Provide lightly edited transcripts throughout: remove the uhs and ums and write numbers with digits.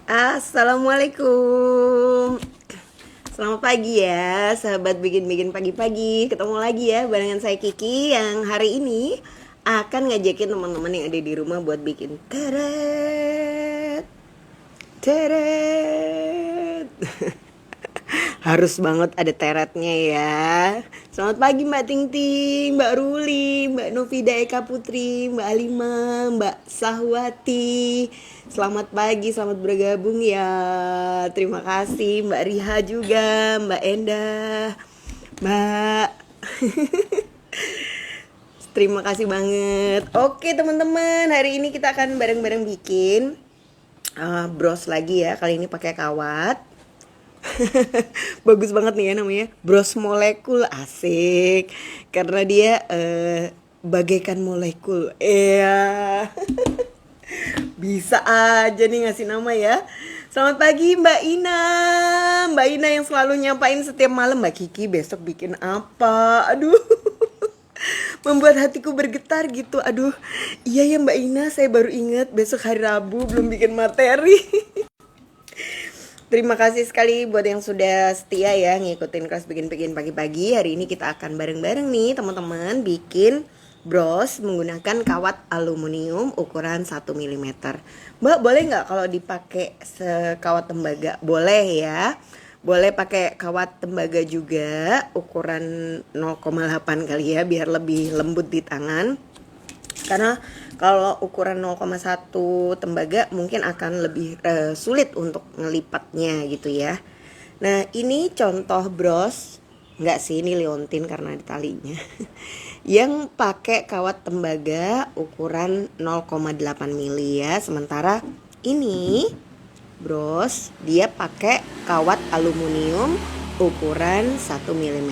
Assalamualaikum. Selamat pagi ya, sahabat bikin-bikin pagi-pagi. Ketemu lagi ya barengan saya Kiki yang hari ini akan ngajakin teman-teman yang ada di rumah buat bikin teret. Teret. Harus banget ada teretnya ya. Selamat pagi Mbak Ting Ting, Mbak Ruli, Mbak Novida Eka Putri, Mbak Alima, Mbak Sahwati. Selamat pagi, selamat bergabung ya. Terima kasih Mbak Riha juga, Mbak Endah, Mbak. Terima kasih banget. Oke teman-teman, hari ini kita akan bareng-bareng bikin bros lagi ya. Kali ini pakai kawat. Bagus banget nih ya namanya bros molekul, asik karena dia bagaikan molekul. Iya. Bisa aja nih ngasih nama ya. Selamat pagi Mbak Ina. Mbak Ina yang selalu nyampain setiap malam, Mbak Kiki besok bikin apa. Aduh. Membuat hatiku bergetar gitu. Aduh, iya ya Mbak Ina, saya baru ingat besok hari Rabu belum bikin materi. Terima kasih sekali buat yang sudah setia ya ngikutin kelas bikin-bikin pagi-pagi. Hari ini kita akan bareng-bareng nih teman-teman bikin bros menggunakan kawat aluminium ukuran 1 mm. Mbak, boleh nggak kalau dipakai sekawat tembaga? Boleh ya. Boleh pakai kawat tembaga juga ukuran 0,8 kali ya biar lebih lembut di tangan. Karena kalau ukuran 0,1 tembaga mungkin akan lebih sulit untuk ngelipatnya gitu ya. Nah ini contoh bros, nggak sih ini liontin karena ada talinya. Yang pakai kawat tembaga ukuran 0,8 mili ya. Sementara ini bros dia pakai kawat aluminium ukuran 1 mm.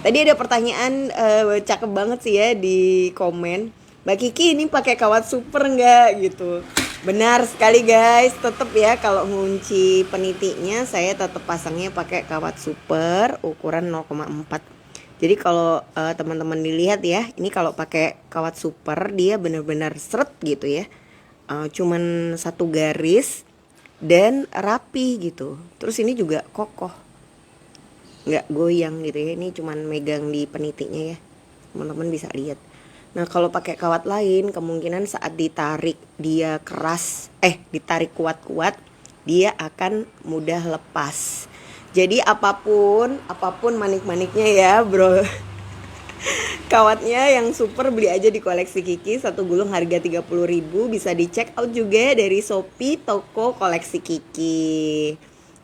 Tadi ada pertanyaan cakep banget sih ya di komen, Mbak Kiki ini pakai kawat super nggak gitu. Benar sekali guys, tetap ya kalau ngunci penitinya saya tetap pasangnya pakai kawat super ukuran 0,4. Jadi kalau teman-teman dilihat ya, ini kalau pakai kawat super dia benar-benar seret gitu ya. Cuman satu garis dan rapi gitu. Terus ini juga kokoh, nggak goyang gitu ya. Ini cuman megang di penitinya ya, teman-teman bisa lihat. Nah kalau pakai kawat lain kemungkinan saat ditarik dia keras, ditarik kuat-kuat dia akan mudah lepas. Jadi apapun manik-maniknya ya bro. Kawatnya yang super beli aja di koleksi Kiki, satu gulung harga 30.000. Bisa di check out juga dari Shopee toko koleksi Kiki.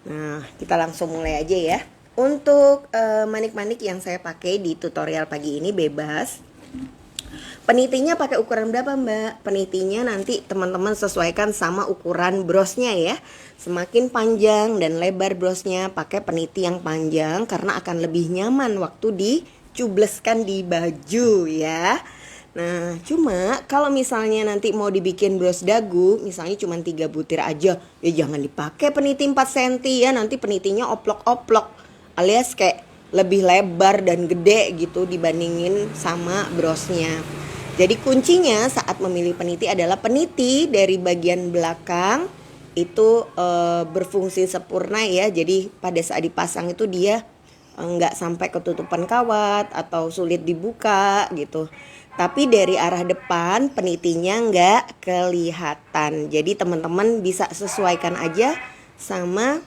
Nah kita langsung mulai aja ya. Untuk manik-manik yang saya pakai di tutorial pagi ini bebas. Penitinya pakai ukuran berapa Mbak? Penitinya nanti teman-teman sesuaikan sama ukuran brosnya ya. Semakin panjang dan lebar brosnya pakai peniti yang panjang karena akan lebih nyaman waktu dicubleskan di baju ya. Nah cuma kalau misalnya nanti mau dibikin bros dagu, misalnya cuma 3 butir aja, ya jangan dipakai peniti 4 cm ya. Nanti penitinya oplok-oplok alias kayak lebih lebar dan gede gitu dibandingin sama brosnya. Jadi kuncinya saat memilih peniti adalah peniti dari bagian belakang itu berfungsi sempurna ya. Jadi pada saat dipasang itu dia nggak sampai ketutupan kawat atau sulit dibuka gitu. Tapi dari arah depan penitinya nggak kelihatan. Jadi teman-teman bisa sesuaikan aja sama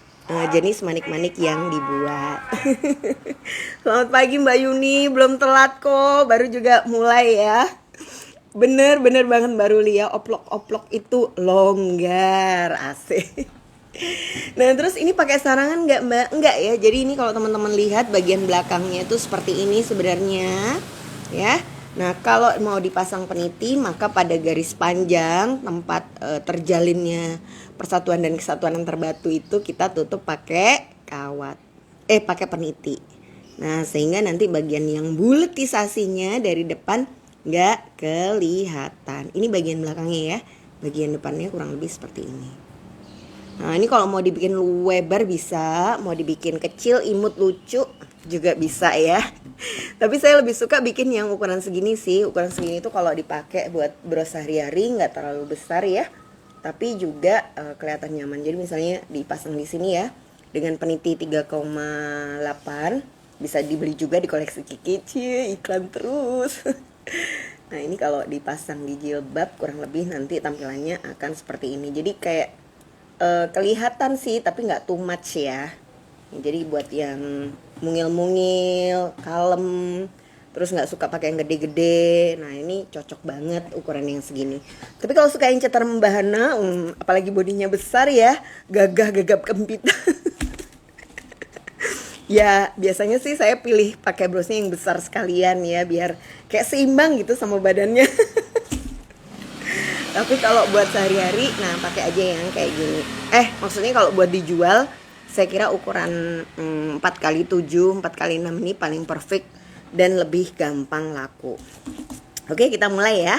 jenis manik-manik yang dibuat. Selamat pagi Mbak Yuni, belum telat kok, baru juga mulai ya. Bener banget baru lihat oplok-oplok itu longgar, asik. Nah terus ini pakai sarangan nggak Mbak? Enggak ya. Jadi ini kalau teman-teman lihat bagian belakangnya itu seperti ini sebenarnya, ya. Nah kalau mau dipasang peniti maka pada garis panjang tempat terjalinnya persatuan dan kesatuan antar batu itu kita tutup pakai kawat, pakai peniti. Nah sehingga nanti bagian yang buletisasinya dari depan nggak kelihatan. Ini bagian belakangnya ya. Bagian depannya kurang lebih seperti ini. Nah ini kalau mau dibikin lebar bisa, mau dibikin kecil imut lucu juga bisa ya. Tapi saya lebih suka bikin yang ukuran segini sih. Ukuran segini itu kalau dipakai buat bros sehari-hari nggak terlalu besar ya. tapi juga kelihatan nyaman. Jadi misalnya dipasang di sini ya dengan peniti 3,8, bisa dibeli juga di koleksi Kiki. Cie, iklan terus. Nah ini kalau dipasang di jilbab kurang lebih nanti tampilannya akan seperti ini. Jadi kayak kelihatan sih tapi nggak too much ya. Jadi buat yang mungil-mungil, kalem, terus nggak suka pakai yang gede-gede, nah ini cocok banget ukuran yang segini. Tapi kalau suka yang cetar membahana, apalagi bodinya besar ya, gagah gagap kempit. Ya biasanya sih saya pilih pakai brosnya yang besar sekalian ya, biar kayak seimbang gitu sama badannya. Tapi kalau buat sehari-hari, nah pakai aja yang kayak gini. Maksudnya kalau buat dijual, saya kira ukuran 4x7, 4x6 ini paling perfect dan lebih gampang laku. Oke, kita mulai ya.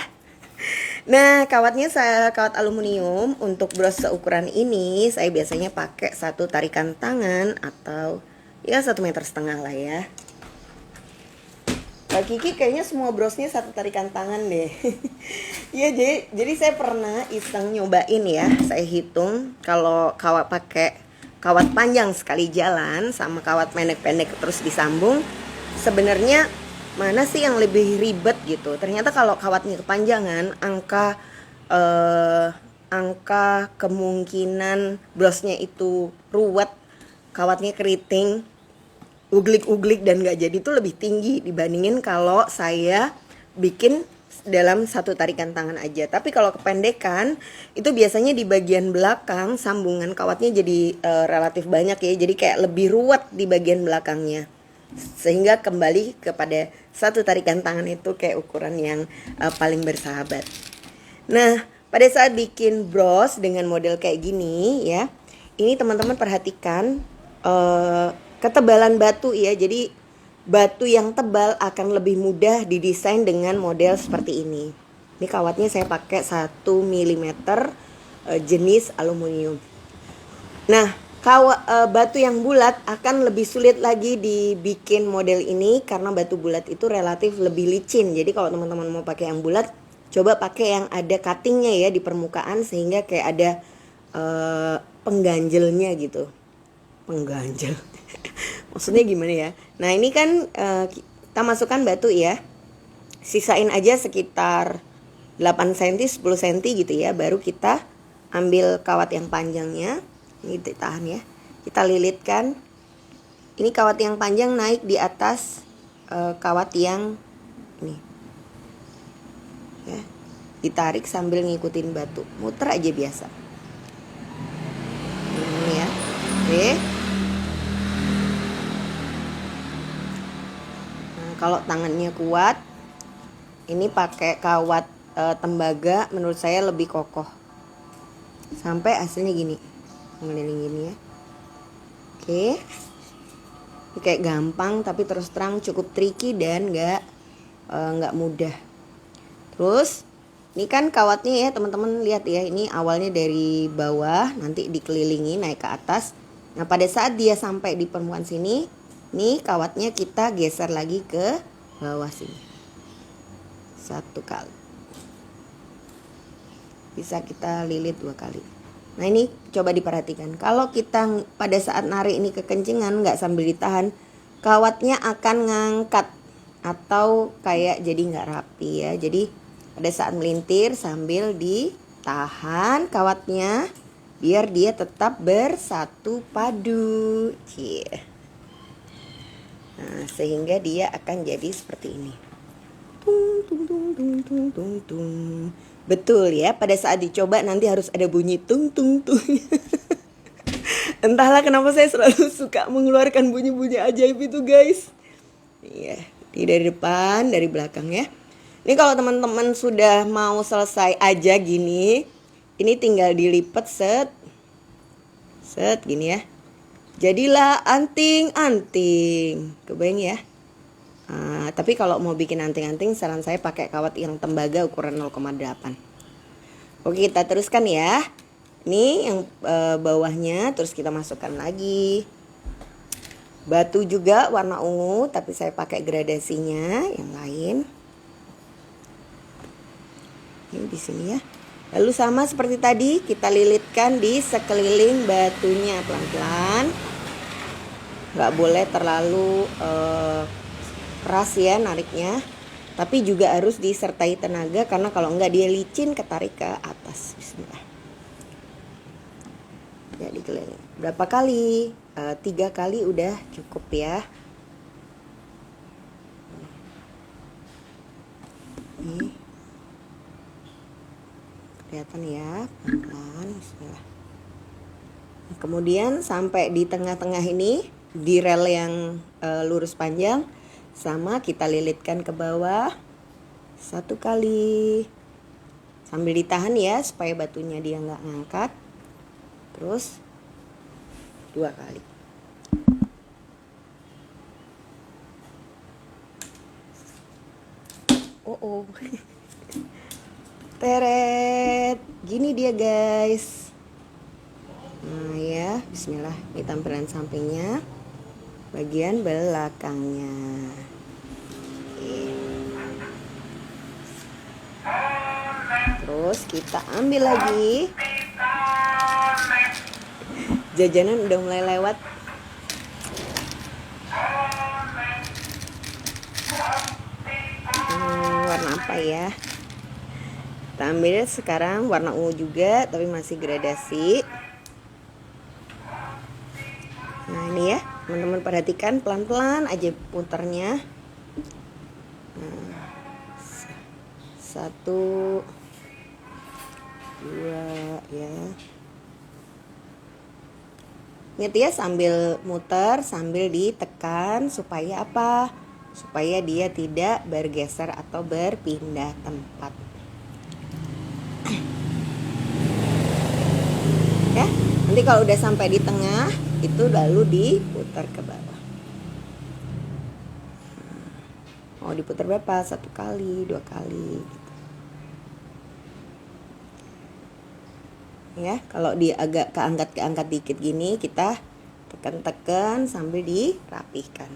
Nah, kawatnya saya kawat aluminium. Untuk bros seukuran ini saya biasanya pakai satu tarikan tangan atau ya 1,5 meter lah ya. Kiki kayaknya semua brosnya satu tarikan tangan deh. Ya jadi saya pernah iseng nyobain ya. Saya hitung kalau kawat pakai kawat panjang sekali jalan sama kawat pendek-pendek terus disambung, sebenarnya mana sih yang lebih ribet gitu. Ternyata kalau kawatnya kepanjangan, angka kemungkinan brosnya itu ruwet, kawatnya keriting, uglik-uglik dan gak jadi itu lebih tinggi dibandingin kalau saya bikin dalam satu tarikan tangan aja. Tapi kalau kependekan itu biasanya di bagian belakang sambungan kawatnya jadi relatif banyak ya. Jadi kayak lebih ruwet di bagian belakangnya. Sehingga kembali kepada satu tarikan tangan itu kayak ukuran yang paling bersahabat. Nah, pada saat bikin bros dengan model kayak gini ya, ini teman-teman perhatikan ketebalan batu ya. Jadi batu yang tebal akan lebih mudah didesain dengan model seperti ini. Ini kawatnya saya pakai 1 mm jenis aluminium. Nah, batu yang bulat akan lebih sulit lagi dibikin model ini karena batu bulat itu relatif lebih licin. Jadi kalau teman-teman mau pakai yang bulat, coba pakai yang ada cuttingnya ya di permukaan sehingga kayak ada pengganjelnya gitu. Pengganjel. Maksudnya gimana ya? Nah ini kan kita masukkan batu ya. Sisain aja sekitar 8 cm, 10 cm gitu ya. Baru kita ambil kawat yang panjangnya. Ini ditahan ya. Kita lilitkan. Ini kawat yang panjang naik di atas kawat yang ini. Ya. Ditarik sambil ngikutin batu. Muter aja biasa. Ini ya. Oke. Kalau tangannya kuat, ini pakai kawat tembaga menurut saya lebih kokoh. Sampai hasilnya gini, ngeliling gini ya. Oke, ini kayak gampang tapi terus terang cukup tricky dan nggak mudah. Terus ini kan kawatnya ya teman-teman lihat ya, ini awalnya dari bawah nanti dikelilingi naik ke atas. Nah pada saat dia sampai di permukaan sini, nih kawatnya kita geser lagi ke bawah sini 1 kali. Bisa kita lilit 2 kali. Nah ini coba diperhatikan. Kalau kita pada saat narik ini kekencengan nggak sambil ditahan, kawatnya akan ngangkat atau kayak jadi nggak rapi ya. Jadi pada saat melintir sambil ditahan kawatnya biar dia tetap bersatu padu. Cie. Nah, sehingga dia akan jadi seperti ini. Tung tung tung tung tung tung tung. Betul ya, pada saat dicoba nanti harus ada bunyi tung tung tung. Entahlah kenapa saya selalu suka mengeluarkan bunyi-bunyi ajaib itu, guys. Iya, dari depan, dari belakang ya. Ini kalau teman-teman sudah mau selesai aja gini, ini tinggal dilipat set gini ya. Jadilah anting-anting. Kebayang ya? Tapi kalau mau bikin anting-anting, saran saya pakai kawat yang tembaga ukuran 0,8. Oke, kita teruskan ya. Ini yang bawahnya, terus kita masukkan lagi batu juga warna ungu, tapi saya pakai gradasinya yang lain. Ini di sini ya. Lalu sama seperti tadi, kita lilitkan di sekeliling batunya pelan-pelan. Nggak boleh terlalu keras ya nariknya. Tapi juga harus disertai tenaga, karena kalau enggak dia licin ketarik ke atas. Bismillah. Jadi keliling. Berapa kali? 3 kali udah cukup ya. Nih. Kelihatan ya, pelan-pelan. Bismillah. Nah, kemudian sampai di tengah-tengah ini, di rel yang lurus panjang, sama kita lilitkan ke bawah 1 kali. Sambil ditahan ya, supaya batunya dia nggak ngangkat. Terus 2 kali. Oh. Teret. Gini dia guys. Nah ya, bismillah. Ini tampilan sampingnya. Bagian belakangnya. Terus kita ambil lagi. Jajanan udah mulai lewat. Warna apa ya? Kita ambil sekarang warna ungu juga, tapi masih gradasi. Nah ini ya, teman-teman perhatikan pelan-pelan aja putarnya. Nah, 1, 2 ya. Ingat ya, sambil muter, sambil ditekan supaya apa? Supaya dia tidak bergeser atau berpindah tempat. Ya, nanti kalau udah sampai di tengah, itu lalu diputar ke bawah. Mau diputar berapa? 1 kali, 2 kali gitu. Ya, kalau dia agak keangkat dikit gini, kita tekan-tekan sambil dirapihkan.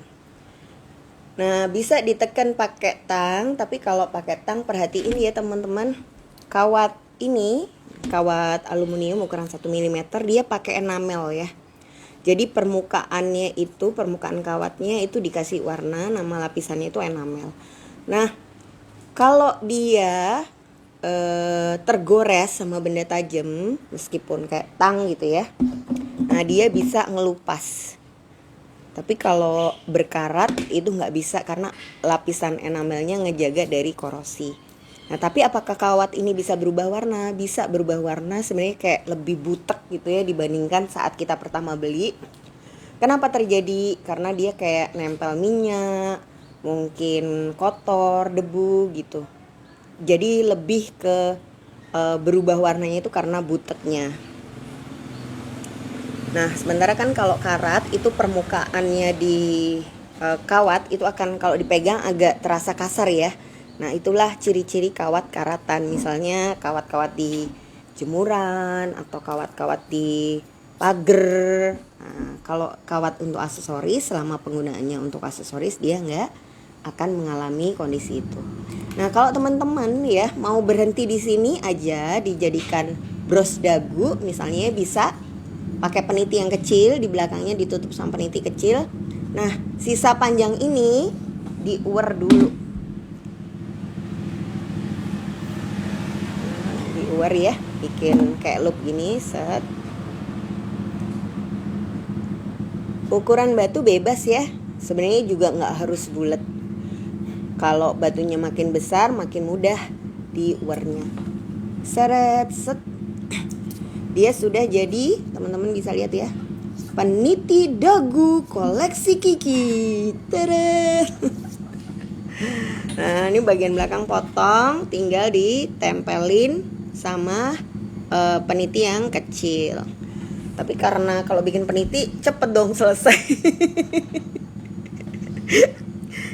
Nah, bisa ditekan pakai tang, tapi kalau pakai tang perhatiin ya teman-teman, kawat ini, kawat aluminium ukuran 1 mm, dia pakai enamel ya. Jadi permukaan kawatnya itu dikasih warna, nama lapisannya itu enamel. Nah, kalau dia tergores sama benda tajam, meskipun kayak tang gitu ya, nah dia bisa ngelupas. Tapi kalau berkarat itu nggak bisa, karena lapisan enamelnya ngejaga dari korosi. Nah, tapi apakah kawat ini bisa berubah warna? Bisa berubah warna, sebenarnya kayak lebih butek gitu ya dibandingkan saat kita pertama beli. Kenapa terjadi? Karena dia kayak nempel minyak, mungkin kotor, debu gitu. Jadi lebih ke berubah warnanya itu karena buteknya. Nah, sementara kan kalau karat itu permukaannya di kawat itu akan kalau dipegang agak terasa kasar ya. Nah, itulah ciri-ciri kawat karatan. Misalnya kawat-kawat di jemuran atau kawat-kawat di pagar. Nah, kalau kawat untuk aksesoris, selama penggunaannya untuk aksesoris dia nggak akan mengalami kondisi itu. Nah, kalau teman-teman ya mau berhenti di sini aja, dijadikan bros dagu, misalnya bisa pakai peniti yang kecil, di belakangnya ditutup sama peniti kecil. Nah, sisa panjang ini diuwer dulu. Diuwer ya, bikin kayak loop gini, set. Ukuran batu bebas ya, sebenarnya juga nggak harus bulat. Kalau batunya makin besar, makin mudah diuwernya. Seret, set. Dia sudah jadi, teman-teman bisa lihat ya, peniti dagu koleksi Kiki. Tada. Nah, ini bagian belakang potong, tinggal ditempelin sama peniti yang kecil. Tapi karena kalau bikin peniti cepet dong selesai.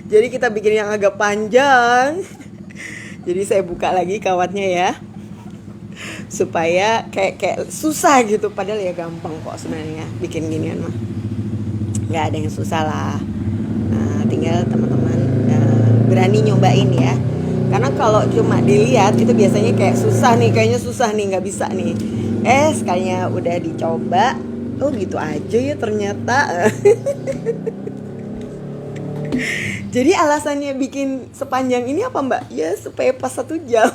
Jadi kita bikin yang agak panjang. Jadi saya buka lagi kawatnya ya, supaya kayak susah gitu, padahal ya gampang kok sebenarnya bikin ginian mah. Nggak ada yang susah lah. Nah, tinggal teman-teman berani nyobain ya. Karena kalau cuma dilihat itu biasanya kayak susah nih, kayaknya susah nih, nggak bisa nih. Sekalinya udah dicoba, oh gitu aja ya ternyata. Jadi alasannya bikin sepanjang ini apa Mbak? Ya supaya pas 1 jam.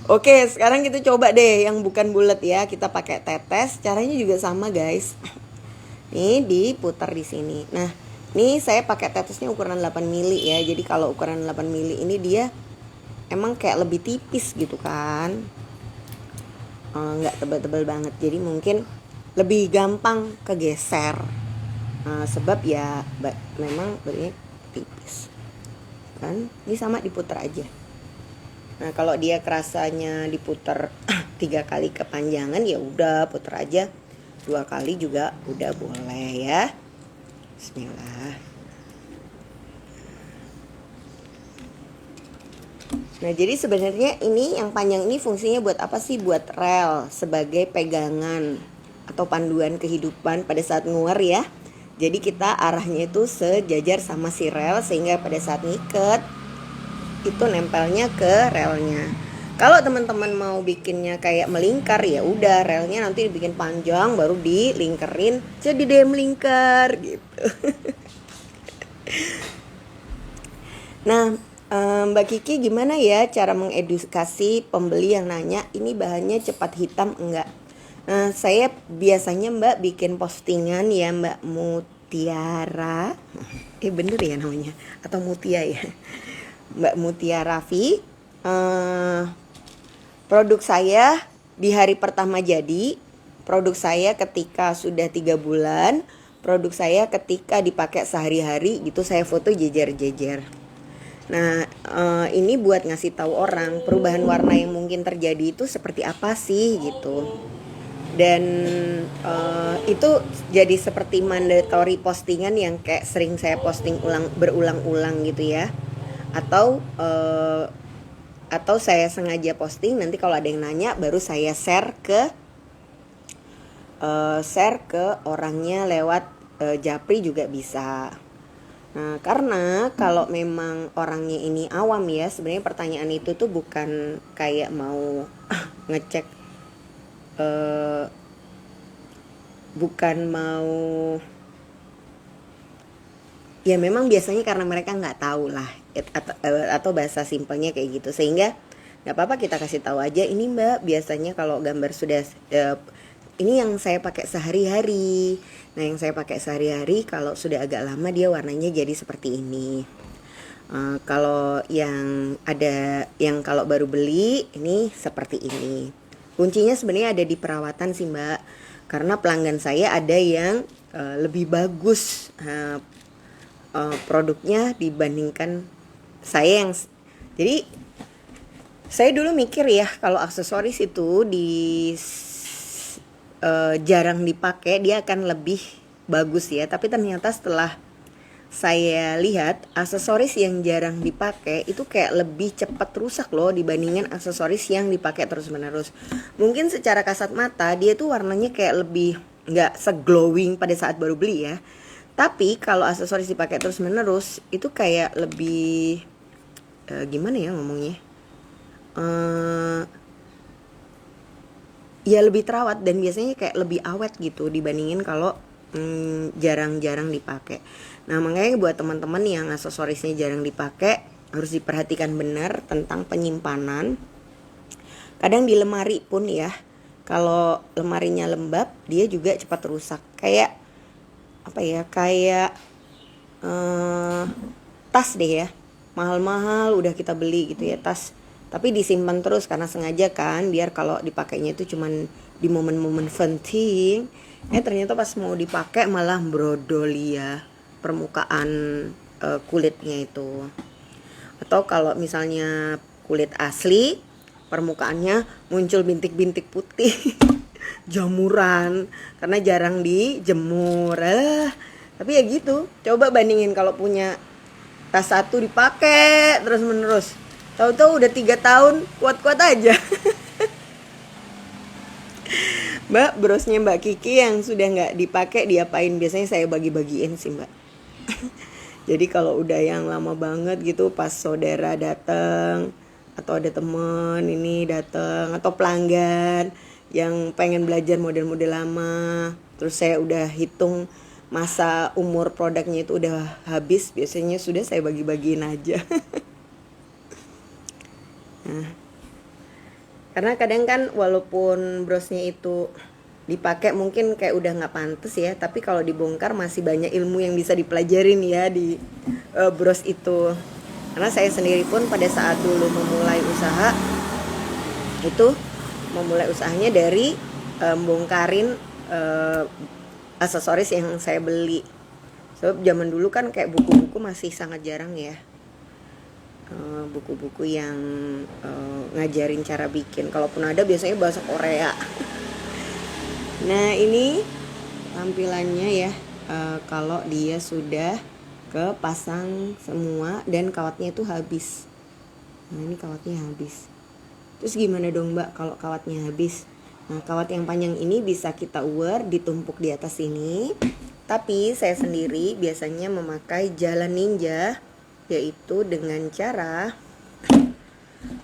Oke, sekarang kita coba deh yang bukan bulat ya. Kita pakai tetes. Caranya juga sama guys. Nih diputar di sini. Nah, ini saya pakai tetesnya ukuran 8 mili ya. Jadi kalau ukuran 8 mili ini dia emang kayak lebih tipis gitu kan. Nggak tebal-tebal banget. Jadi mungkin lebih gampang kegeser. Sebab ya memang bentuknya tipis. Kan? Ini sama diputar aja. Nah, kalau dia kerasanya diputar 3 kali kepanjangan ya udah putar aja 2 kali juga udah boleh ya. Bismillah. Nah, jadi sebenarnya ini yang panjang ini fungsinya buat apa sih? Buat rel sebagai pegangan atau panduan kehidupan pada saat nguar ya. Jadi kita arahnya itu sejajar sama si rel sehingga pada saat ngiket itu nempelnya ke relnya. Kalau teman-teman mau bikinnya kayak melingkar ya udah relnya nanti dibikin panjang baru dilingkerin jadi deh melingkar gitu. Nah, Mbak Kiki gimana ya cara mengedukasi pembeli yang nanya ini bahannya cepat hitam enggak? Nah, saya biasanya Mbak bikin postingan ya Mbak Mutiara. Bener ya namanya atau Mutia ya? Mbak Mutia Raffi, produk saya di hari pertama jadi, produk saya ketika sudah 3 bulan, produk saya ketika dipakai sehari-hari gitu saya foto jejer-jejer. Nah, ini buat ngasih tahu orang perubahan warna yang mungkin terjadi itu seperti apa sih gitu. Dan itu jadi seperti mandatory postingan yang kayak sering saya posting berulang-ulang gitu ya. Atau saya sengaja posting nanti kalau ada yang nanya baru saya share ke orangnya lewat Japri juga bisa. Nah, karena kalau memang orangnya ini awam ya, sebenarnya pertanyaan itu tuh bukan kayak mau ngecek, bukan mau, ya memang biasanya karena mereka nggak tahu lah atau bahasa simpelnya kayak gitu sehingga nggak apa-apa kita kasih tahu aja ini Mbak biasanya kalau gambar sudah ini yang saya pakai sehari-hari. Nah yang saya pakai sehari-hari kalau sudah agak lama dia warnanya jadi seperti ini. Kalau yang ada yang kalau baru beli ini seperti ini. Kuncinya sebenarnya ada di perawatan sih Mbak, karena pelanggan saya ada yang lebih bagus produknya dibandingkan saya yang jadi saya dulu mikir ya kalau aksesoris itu jarang dipakai dia akan lebih bagus ya, tapi ternyata setelah saya lihat aksesoris yang jarang dipakai itu kayak lebih cepat rusak loh dibandingkan aksesoris yang dipakai terus-menerus. Mungkin secara kasat mata dia tuh warnanya kayak lebih nggak seglowing pada saat baru beli ya. Tapi kalau aksesoris dipakai terus-menerus itu kayak lebih gimana ya ngomongnya? Ya lebih terawat dan biasanya kayak lebih awet gitu dibandingin kalau jarang-jarang dipakai. Nah makanya buat teman-teman yang aksesorisnya jarang dipakai harus diperhatikan benar tentang penyimpanan. Kadang di lemari pun ya, kalau lemarinya lembab dia juga cepat rusak. Kayak apa ya? Kayak tas deh ya, mahal-mahal udah kita beli gitu ya tas, tapi disimpan terus karena sengaja kan biar kalau dipakainya itu cuman di momen-momen penting. Ternyata pas mau dipakai malah brodol ya permukaan kulitnya itu. Atau kalau misalnya kulit asli permukaannya muncul bintik-bintik putih jamuran karena jarang dijemur. Tapi ya gitu, coba bandingin kalau punya tas satu dipakai terus menerus, tahu-tahu udah 3 tahun kuat-kuat aja. Mbak, brosnya Mbak Kiki yang sudah nggak dipakai diapain? Biasanya saya bagi-bagiin sih Mbak. Jadi kalau udah yang lama banget gitu, pas saudara datang atau ada temen ini datang atau pelanggan yang pengen belajar model-model lama, terus saya udah hitung masa umur produknya itu udah habis, biasanya sudah saya bagi-bagiin aja. Nah, karena kadang kan walaupun brosnya itu dipakai mungkin kayak udah nggak pantas ya, tapi kalau dibongkar masih banyak ilmu yang bisa dipelajarin ya di bros itu. Karena saya sendiri pun pada saat dulu memulai usaha itu memulai usahanya dari bongkarin aksesoris yang saya beli. Sebab zaman dulu kan kayak buku-buku masih sangat jarang ya, buku-buku yang ngajarin cara bikin. Kalaupun ada biasanya bahasa Korea. Nah ini tampilannya ya, kalau dia sudah kepasang semua dan kawatnya itu habis. Nah ini kawatnya habis. Terus gimana dong mbak kalau kawatnya habis? Nah kawat yang panjang ini bisa kita uwer ditumpuk di atas ini. Tapi saya sendiri biasanya memakai jalan ninja, yaitu dengan cara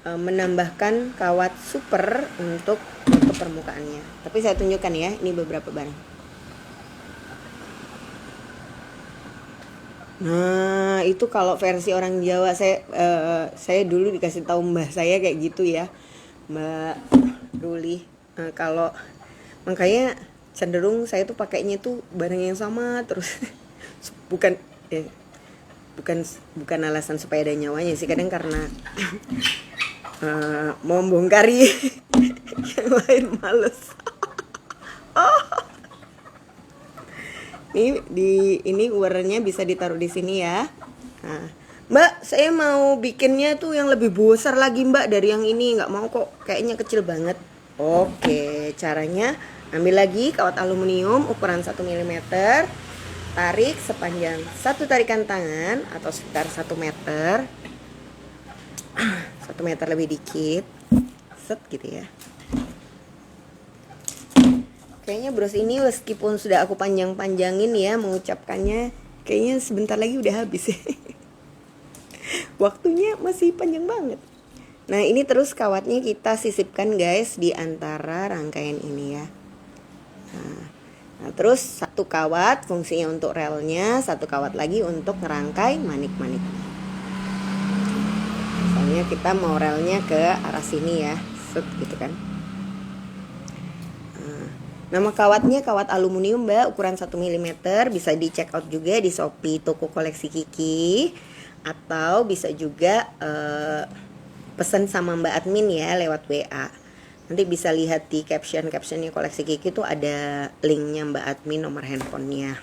menambahkan kawat super untuk menutup permukaannya. Tapi saya tunjukkan ya, ini beberapa barang. Nah itu kalau versi orang Jawa, saya dulu dikasih tahu mbah saya kayak gitu ya, Mbak Ruli. Kalau makanya cenderung saya tuh pakainya tuh barang yang sama terus. bukan eh, bukan alasan supaya ada nyawanya sih, kadang karena mau membongkari yang lain males. Ini uwernya bisa ditaruh di sini ya. Nah, Mbak, saya mau bikinnya tuh yang lebih besar lagi Mbak dari yang ini, nggak mau kok, kayaknya kecil banget. Oke, caranya ambil lagi kawat aluminium ukuran 1 mm, tarik sepanjang 1 tarikan tangan atau sekitar 1 meter, 1 meter lebih dikit, set gitu ya. Kayaknya bros ini meskipun sudah aku panjang-panjangin ya mengucapkannya, kayaknya sebentar lagi udah habis ya. Waktunya masih panjang banget. Nah ini terus kawatnya kita sisipkan guys di antara rangkaian ini ya. Nah terus 1 kawat fungsinya untuk relnya, 1 kawat lagi untuk ngerangkai manik-manik. Misalnya kita mau relnya ke arah sini ya, set gitu kan. Nama kawatnya kawat aluminium mbak, ukuran 1 mm, bisa di check out juga di Shopee toko koleksi Kiki, atau bisa juga pesan sama mbak admin ya lewat WA. Nanti bisa lihat di captionnya koleksi Kiki tuh ada linknya mbak admin, nomor handphonenya.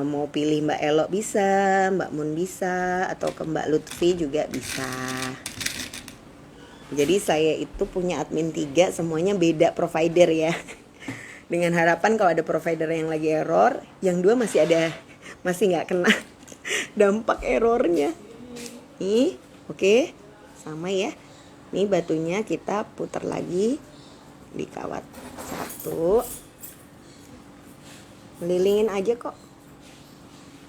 Mau pilih mbak Elo bisa, mbak Mun bisa, atau ke mbak Lutfi juga bisa. Jadi saya itu punya admin 3, semuanya beda provider ya. Dengan harapan kalau ada provider yang lagi error, yang 2 masih nggak kena dampak errornya. Nih, oke, sama ya. Nih batunya kita putar lagi di kawat 1. Melilingin aja kok.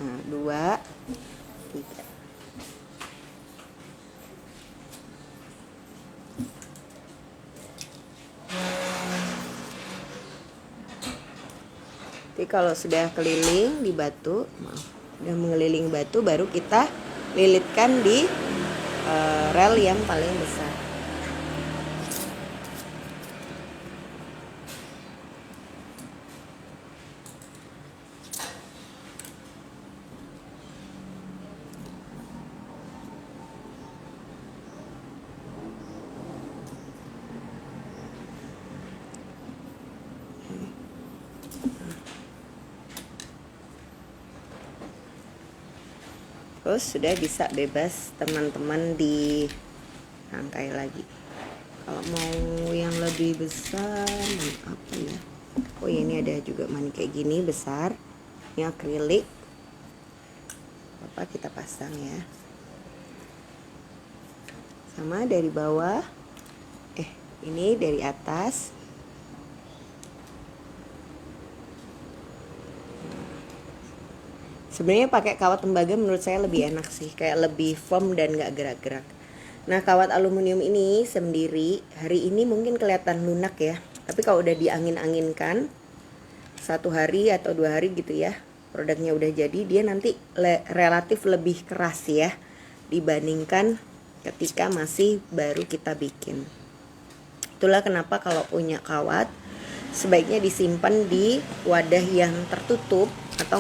Nah, 2, 3. Jadi kalau sudah keliling di batu, sudah mengelilingi batu, baru kita lilitkan di rel yang paling besar. Terus sudah bisa bebas teman-teman di rangkai lagi. Kalau mau yang lebih besar, apa ya? Oh ya, ini ada juga manik kayak gini besar. Ini akrilik. Apa kita pasang ya? Sama dari bawah. Ini dari atas. Sebenarnya pakai kawat tembaga menurut saya lebih enak sih, kayak lebih firm dan gak gerak-gerak. Nah, kawat aluminium ini sendiri hari ini mungkin kelihatan lunak ya, tapi kalau udah diangin-anginkan 1 hari atau 2 hari gitu ya, produknya udah jadi, dia nanti relatif lebih keras ya dibandingkan ketika masih baru kita bikin. Itulah kenapa kalau punya kawat sebaiknya disimpan di wadah yang tertutup atau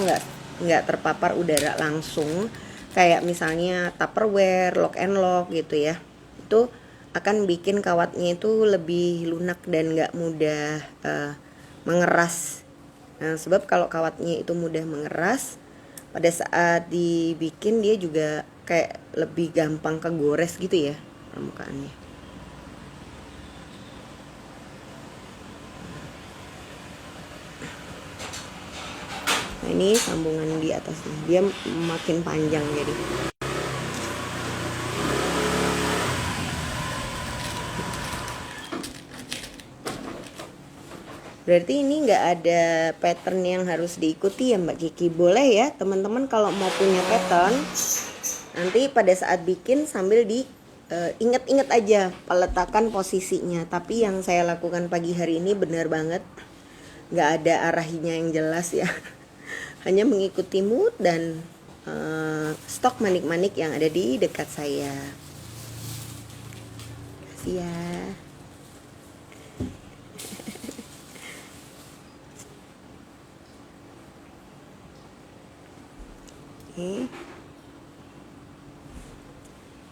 nggak terpapar udara langsung, kayak misalnya Tupperware, lock and lock gitu ya. Itu akan bikin kawatnya itu lebih lunak dan nggak mudah mengeras. Nah, sebab kalau kawatnya itu mudah mengeras, pada saat dibikin dia juga kayak lebih gampang kegores gitu ya permukaannya. Nah, ini sambungan di atasnya, dia makin panjang jadi. Berarti ini nggak ada pattern yang harus diikuti ya Mbak Kiki. Boleh ya teman-teman kalau mau punya pattern, nanti pada saat bikin sambil inget-inget aja peletakan posisinya. Tapi yang saya lakukan pagi hari ini benar banget, nggak ada arahnya yang jelas ya. Hanya mengikuti mood dan stok manik-manik yang ada di dekat saya. Kasih ya.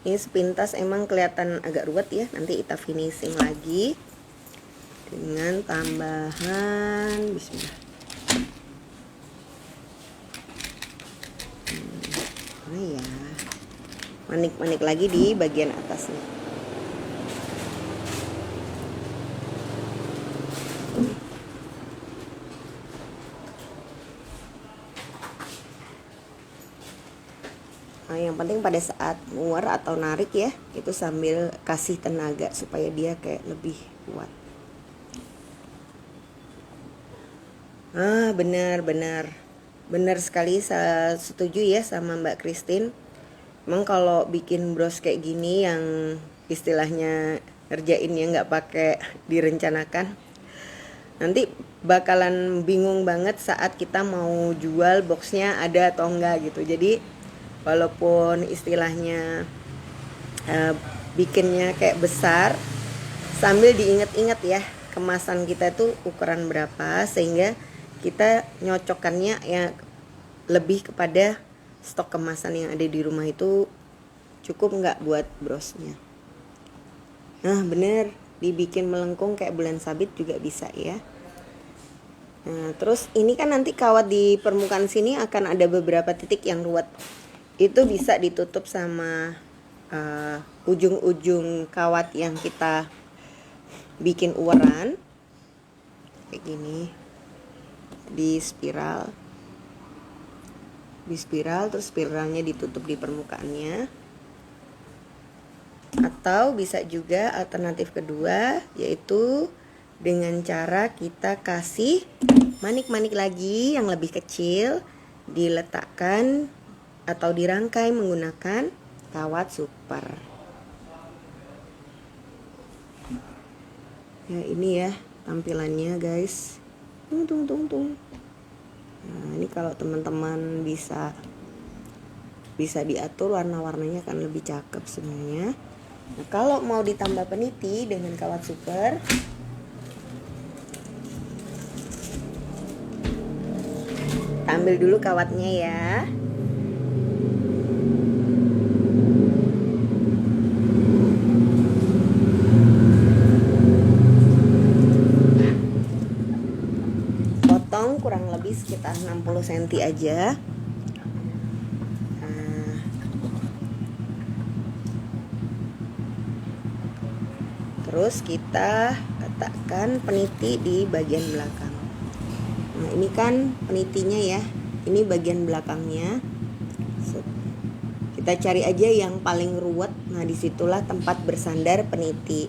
Ini sepintas emang kelihatan agak ruwet ya. Nanti kita finishing lagi dengan tambahan bismillah. Nah ya, manik-manik lagi di bagian atasnya. Nah, yang penting pada saat muar atau narik ya, itu sambil kasih tenaga supaya dia kayak lebih kuat. Benar sekali, saya setuju ya sama Mbak Christine. Emang kalau bikin bros kayak gini yang istilahnya ngerjainnya nggak pakai direncanakan, nanti bakalan bingung banget saat kita mau jual boxnya ada atau enggak gitu. Jadi walaupun istilahnya bikinnya kayak besar, sambil diingat-ingat ya kemasan kita tuh ukuran berapa, sehingga kita nyocokannya ya lebih kepada stok kemasan yang ada di rumah itu cukup nggak buat brosnya. Nah bener, dibikin melengkung kayak bulan sabit juga bisa ya. Nah terus ini kan nanti kawat di permukaan sini akan ada beberapa titik yang ruwet. Itu bisa ditutup sama ujung-ujung kawat yang kita bikin uaran kayak gini, di spiral, terus spiralnya ditutup di permukaannya. Atau bisa juga alternatif kedua, yaitu dengan cara kita kasih manik-manik lagi yang lebih kecil, diletakkan atau dirangkai menggunakan kawat super. Ya ini ya tampilannya guys. Tung. Nah ini kalau teman-teman bisa diatur warna-warnanya akan lebih cakep sebenarnya. Nah kalau mau ditambah peniti dengan kawat super, ambil dulu kawatnya ya. Potong kurang lebih sekitar 60 cm aja. Terus kita letakkan peniti di bagian belakang. Nah ini kan penitinya ya, ini bagian belakangnya. Kita cari aja yang paling ruwet. Nah disitulah tempat bersandar peniti.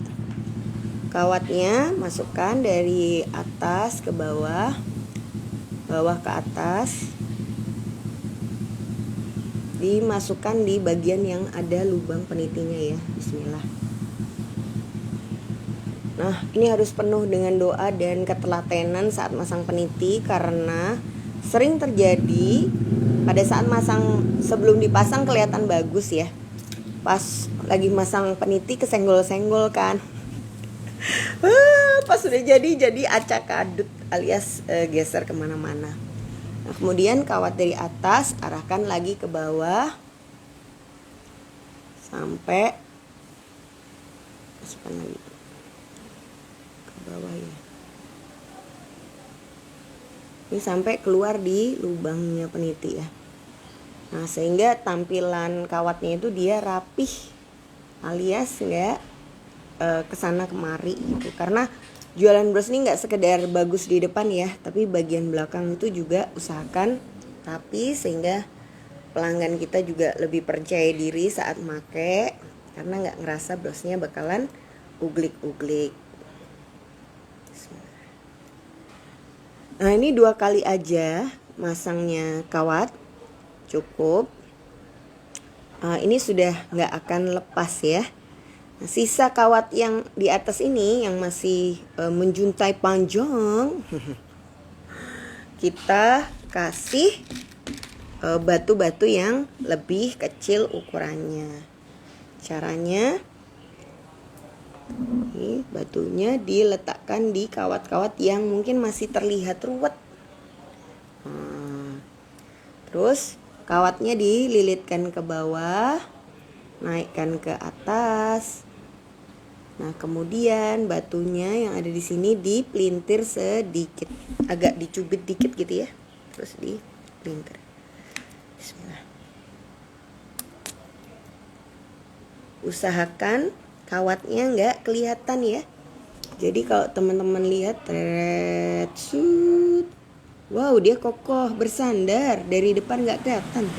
Kawatnya masukkan dari atas ke bawah, bawah ke atas. dimasukkan di bagian yang ada lubang penitinya ya. Bismillah. Nah, ini harus penuh dengan doa dan ketelatenan saat masang peniti, karena sering terjadi pada saat masang, sebelum dipasang kelihatan bagus ya, pas lagi masang peniti kesenggol-senggol kan. Pas sudah jadi acak adut alias geser kemana-mana. Nah, kemudian kawat dari atas arahkan lagi ke bawah sampai masukkan lagi ke bawah ya. Ini sampai keluar di lubangnya peniti ya. Nah, sehingga tampilan kawatnya itu dia rapih alias nggak kesana kemari gitu. Karena jualan bros ini nggak sekedar bagus di depan ya, tapi bagian belakang itu juga usahakan rapi sehingga pelanggan kita juga lebih percaya diri saat make, karena nggak ngerasa brosnya bakalan uglik-uglik. Nah, ini 2 kali aja masangnya kawat cukup. Ini sudah nggak akan lepas ya. Nah, sisa kawat yang di atas ini yang masih menjuntai panjang, kita kasih batu-batu yang lebih kecil ukurannya. Caranya, ini batunya diletakkan di kawat-kawat yang mungkin masih terlihat ruwet. Terus kawatnya dililitkan ke bawah, naikkan ke atas. Nah, kemudian batunya yang ada di sini dipelintir sedikit, agak dicubit dikit gitu ya. Terus dipelintir. Bismillah. Usahakan kawatnya nggak kelihatan ya. Jadi kalau teman-teman lihat, wow, dia kokoh bersandar, dari depan nggak kelihatan.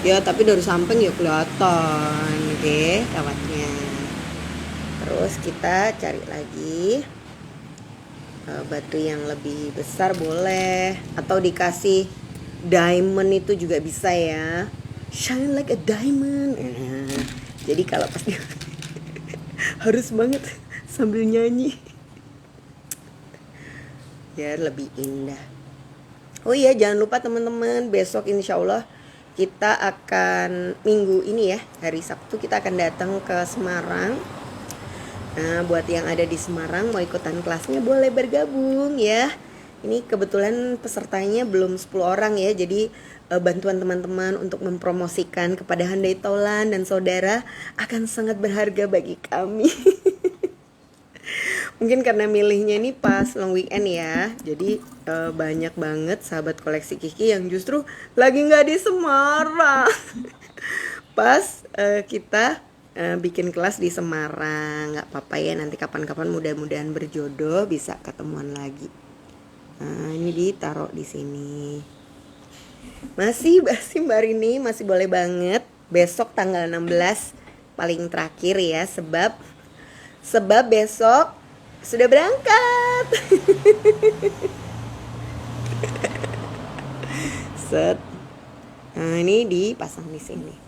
Ya, tapi dari samping ya kelihatan, oke, kawatnya. Terus kita cari lagi batu yang lebih besar boleh, atau dikasih diamond itu juga bisa ya. Shine like a diamond. Jadi kalau pas harus banget sambil nyanyi, ya lebih indah. Oh iya, jangan lupa teman-teman, besok insya Allah kita akan, minggu ini ya, hari Sabtu kita akan datang ke Semarang. Nah, buat yang ada di Semarang mau ikutan kelasnya boleh bergabung ya. Ini kebetulan pesertanya belum 10 orang ya. Jadi bantuan teman-teman untuk mempromosikan kepada Handai Taulan dan saudara akan sangat berharga bagi kami. Mungkin karena milihnya ini pas long weekend ya. Jadi banyak banget sahabat koleksi Kiki yang justru lagi nggak di Semarang. Pas kita bikin kelas di Semarang. Nggak apa-apa ya, nanti kapan-kapan mudah-mudahan berjodoh bisa ketemuan lagi. Nah, ini ditaruh di sini. Masih Mbak Rini, masih boleh banget. Besok tanggal 16 paling terakhir ya, sebab besok sudah berangkat. Set. Nah, ini dipasang di sini.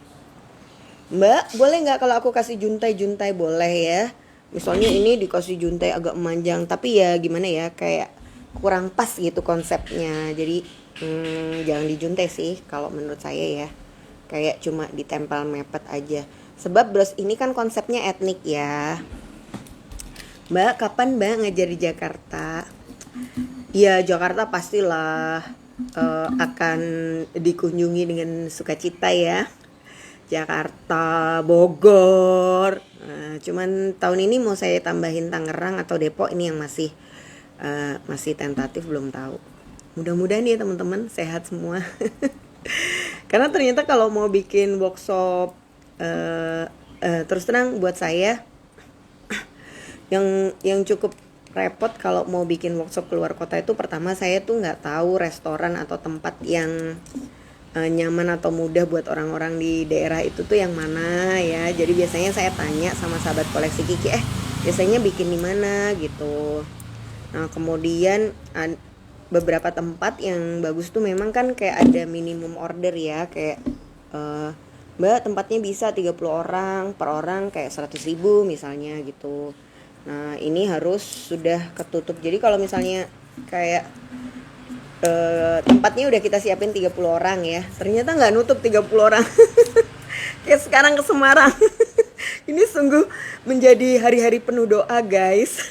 Mbak, boleh nggak kalau aku kasih juntai-juntai? Boleh ya. Misalnya ini dikasih juntai agak memanjang, tapi ya gimana ya, kayak kurang pas gitu konsepnya. Jadi jangan dijuntai sih kalau menurut saya ya. Kayak cuma ditempel mepet aja. Sebab bros ini kan konsepnya etnik ya. Mbak, kapan Mbak ngajar di Jakarta? Ya, Jakarta pastilah akan dikunjungi dengan sukacita ya. Jakarta, Bogor. Cuman tahun ini mau saya tambahin Tangerang atau Depok, ini yang masih tentatif, belum tahu. Mudah-mudahan ya teman-teman sehat semua. Karena ternyata kalau mau bikin workshop terus terang buat saya yang cukup repot kalau mau bikin workshop keluar kota itu, pertama saya tuh nggak tahu restoran atau tempat yang nyaman atau mudah buat orang-orang di daerah itu tuh yang mana ya. Jadi biasanya saya tanya sama sahabat koleksi Kiki, biasanya bikin di mana gitu. Nah, kemudian beberapa tempat yang bagus tuh memang kan kayak ada minimum order ya, kayak Mbak tempatnya bisa 30 orang, per orang kayak 100.000 misalnya gitu. Nah ini harus sudah ketutup. Jadi kalau misalnya kayak tempatnya udah kita siapin 30 orang ya, ternyata nggak nutup 30 orang. Kayak sekarang ke Semarang. Ini sungguh menjadi hari-hari penuh doa guys.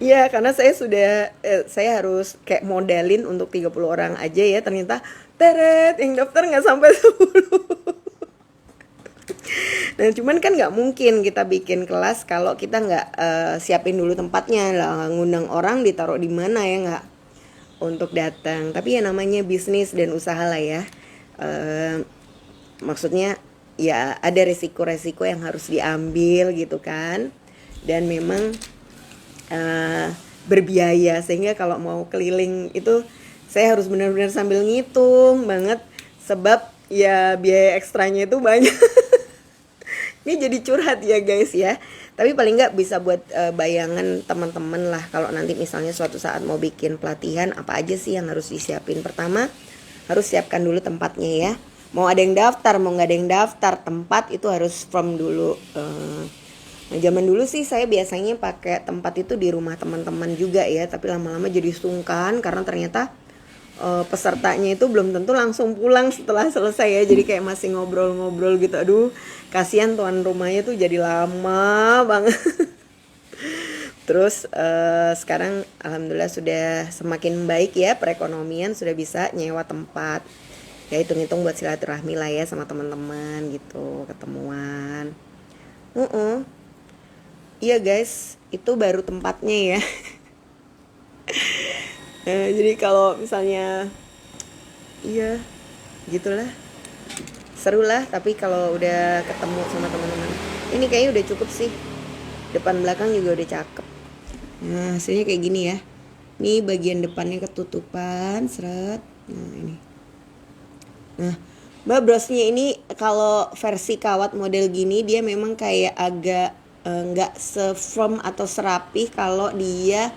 Iya, karena saya harus kayak modelin untuk 30 orang aja ya. Ternyata teret yang daftar nggak sampai 10. Nah, cuman kan nggak mungkin kita bikin kelas kalau kita nggak siapin dulu tempatnya lah, ngundang orang ditaruh di mana ya nggak untuk datang. Tapi ya namanya bisnis dan usaha lah ya. Maksudnya ya ada resiko-resiko yang harus diambil gitu kan. Dan memang berbiaya, sehingga kalau mau keliling itu saya harus benar-benar sambil ngitung banget, sebab ya biaya ekstranya itu banyak. Ini jadi curhat ya guys ya, tapi paling nggak bisa buat bayangan teman-teman lah kalau nanti misalnya suatu saat mau bikin pelatihan, apa aja sih yang harus disiapin. Pertama harus siapkan dulu tempatnya ya, mau ada yang daftar mau nggak ada yang daftar, tempat itu harus firm dulu. Nah zaman dulu sih saya biasanya pakai tempat itu di rumah teman-teman juga ya, tapi lama-lama jadi sungkan karena ternyata pesertanya itu belum tentu langsung pulang setelah selesai ya, jadi kayak masih ngobrol-ngobrol gitu. Aduh kasihan tuan rumahnya tuh jadi lama banget. Terus sekarang alhamdulillah sudah semakin baik ya perekonomian, sudah bisa nyewa tempat ya, hitung-hitung buat silaturahmi lah ya sama teman-teman gitu, ketemuan. Iya guys, itu baru tempatnya ya. Jadi kalau misalnya iya gitulah, seru lah. Tapi kalau udah ketemu sama teman-teman, ini kayaknya udah cukup sih, depan belakang juga udah cakep. Nah hasilnya kayak gini ya. Ini bagian depannya ketutupan seret. Nah ini. Nah Mbak, brosnya ini kalau versi kawat model gini dia memang kayak agak nggak se-firm atau serapih kalau dia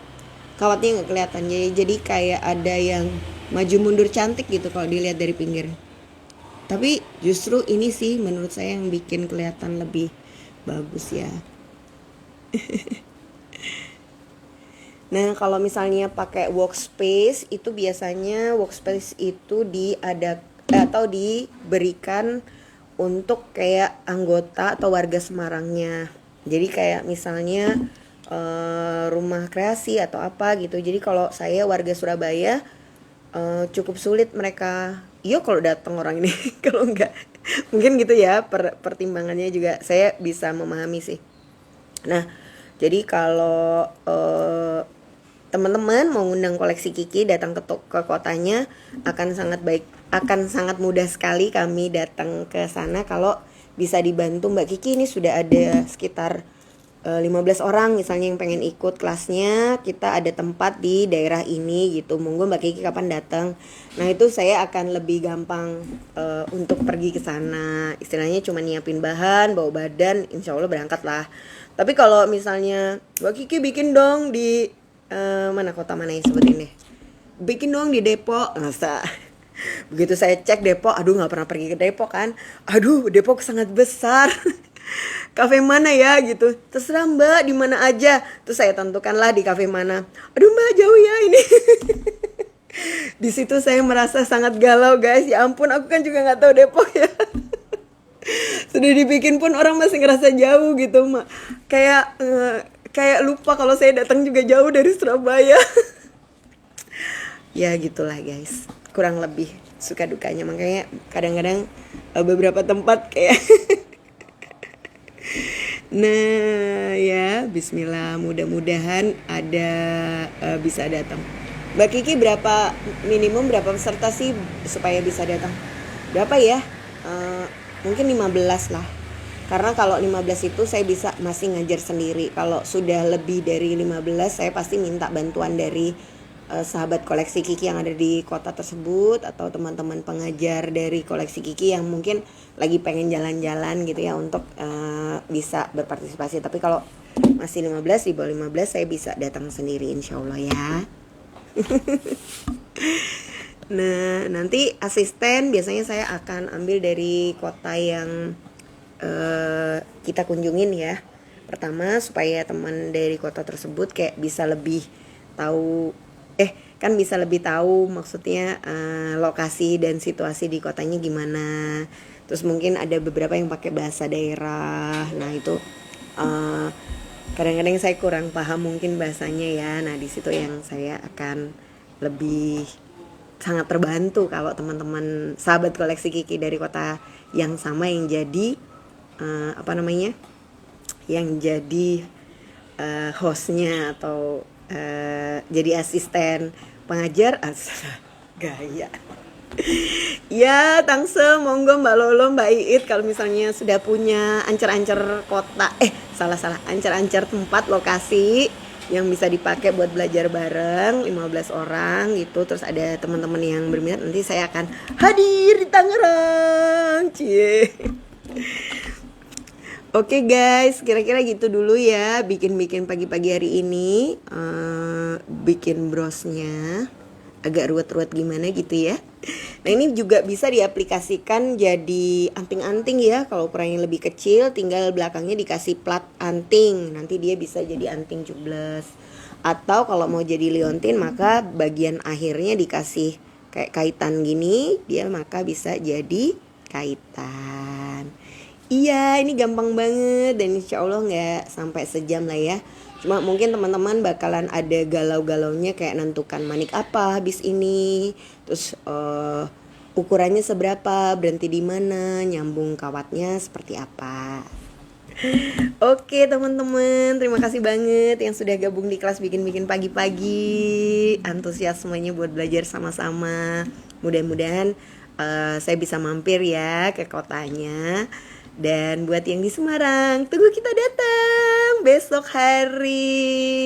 kawatnya nggak kelihatan, jadi kayak ada yang maju mundur cantik gitu kalau dilihat dari pinggir. Tapi justru ini sih menurut saya yang bikin kelihatan lebih bagus ya. Nah kalau misalnya pakai workspace itu biasanya workspace itu atau diberikan untuk kayak anggota atau warga Semarangnya. Jadi kayak misalnya rumah kreasi atau apa gitu. Jadi kalau saya warga Surabaya cukup sulit mereka, iya kalau datang orang ini. Kalau enggak mungkin gitu ya, pertimbangannya juga saya bisa memahami sih. Nah jadi kalau teman-teman mau ngundang koleksi Kiki datang ke kotanya, akan sangat mudah sekali kami datang ke sana kalau bisa dibantu. Mbak Kiki, ini sudah ada sekitar 15 orang misalnya yang pengen ikut kelasnya, kita ada tempat di daerah ini gitu, monggo Mbak Kiki kapan datang. Nah itu saya akan lebih gampang untuk pergi ke sana, istilahnya cuma nyiapin bahan, bawa badan, insya Allah berangkat lah. Tapi kalau misalnya Mbak Kiki bikin dong di kota mana ya sebutin deh, bikin dong di Depok, masa begitu saya cek Depok, aduh nggak pernah pergi ke Depok kan, aduh Depok sangat besar. Kafe mana ya gitu, terserah Mbak di mana aja, terus saya tentukanlah di kafe mana. Aduh Mbak jauh ya ini. Di situ saya merasa sangat galau guys, ya ampun aku kan juga nggak tahu Depok ya. Sudah dibikin pun orang masih ngerasa jauh gitu Mak, kayak lupa kalau saya datang juga jauh dari Surabaya. Ya gitulah guys, kurang lebih suka dukanya, makanya kadang-kadang beberapa tempat kayak nah ya bismillah, mudah-mudahan ada bisa datang. Mbak Kiki minimum berapa peserta sih supaya bisa datang? Berapa ya? Mungkin 15 lah. Karena kalau 15 itu saya bisa masih ngajar sendiri. Kalau sudah lebih dari 15 saya pasti minta bantuan dari sahabat koleksi Kiki yang ada di kota tersebut, atau teman-teman pengajar dari koleksi Kiki yang mungkin lagi pengen jalan-jalan gitu ya untuk bisa berpartisipasi. Tapi kalau masih 15, di bawah 15 saya bisa datang sendiri insya Allah ya. Nah, nanti asisten biasanya saya akan ambil dari kota yang kita kunjungin ya. Pertama supaya teman dari kota tersebut kayak bisa lebih tahu kan bisa lebih tahu maksudnya lokasi dan situasi di kotanya gimana. Terus mungkin ada beberapa yang pakai bahasa daerah. Nah, itu eh, kadang-kadang saya kurang paham mungkin bahasanya ya. Nah, di situ yang saya akan lebih sangat terbantu kalau teman-teman sahabat koleksi Kiki dari kota yang sama yang jadi apa namanya, yang jadi hostnya atau jadi asisten pengajar gaya. Ya, Tangsel, monggo Mbak Lolo, Mbak Iit kalau misalnya sudah punya ancer-ancer kota, salah, ancer-ancer tempat lokasi yang bisa dipakai buat belajar bareng 15 orang gitu, terus ada teman-teman yang berminat, nanti saya akan hadir di Tangerang. Cie. Oke guys, kira-kira gitu dulu ya bikin-bikin pagi-pagi hari ini. Bikin brosnya agak ruwet-ruwet gimana gitu ya. Nah, ini juga bisa diaplikasikan jadi anting-anting ya. Kalau ukurannya lebih kecil tinggal belakangnya dikasih plat anting. Nanti dia bisa jadi anting cubles. Atau kalau mau jadi liontin maka bagian akhirnya dikasih kayak kaitan gini, dia maka bisa jadi kaitan. Iya, ini gampang banget dan insya Allah nggak sampai sejam lah ya. Cuma mungkin teman-teman bakalan ada galau-galaunya kayak nentukan manik apa habis ini. Terus ukurannya seberapa, berhenti di mana, nyambung kawatnya seperti apa. Oke teman-teman, terima kasih banget yang sudah gabung di kelas bikin-bikin pagi-pagi. Antusiasmenya buat belajar sama-sama. Mudah-mudahan saya bisa mampir ya ke kotanya. Dan buat yang di Semarang, tunggu kita datang besok hari.